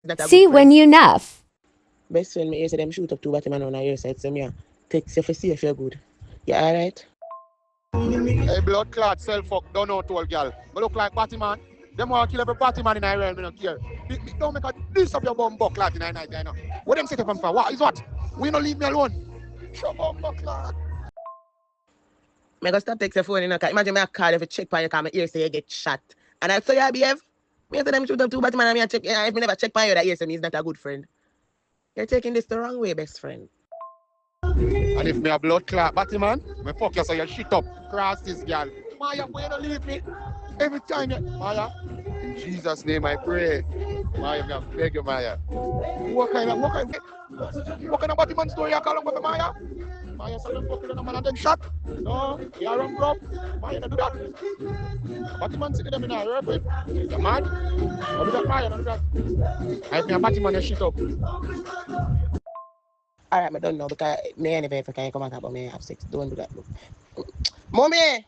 That a good See friend. when you enough. Best friend, me hear say them shoot up two Batman on your side, so me a text you for see if you're good. You alright? Hey, blood clot, self fuck, don't know to all girl. But look like party man. Them want to kill every party man in the realm, me don't care. Don't make a this up your bum buck clot in the night, you know. What them set up for? What is what? We don't leave me alone. Shut up, buck clot. Me go stop text your phone, you know, 'cause imagine me a call if you check by your car, my ear say you get shot. And I say you behave. Me say them shoot up two Batman and me a check, if me never check by you, that ear say me is not a good friend. You're taking this the wrong way, best friend. And if me a blood clot batty man, me fuck you so you shit up. Cross this girl. Maya, why you don't leave me? Every time you, Maya, in Jesus' name I pray. Maya, me a beg you, Maya. What kind of batty man story you call up with Maya? Maya said them fucking on a man and then shot. No, you are wrong, bro. Maya, don't do that. Batty man sitting them in a herb with. You mad? Don't do that, Maya, don't do that. I me a batty man, you shit up. Alright, I don't know because me anyway if I can come out about me have sex. Don't do that. Mommy!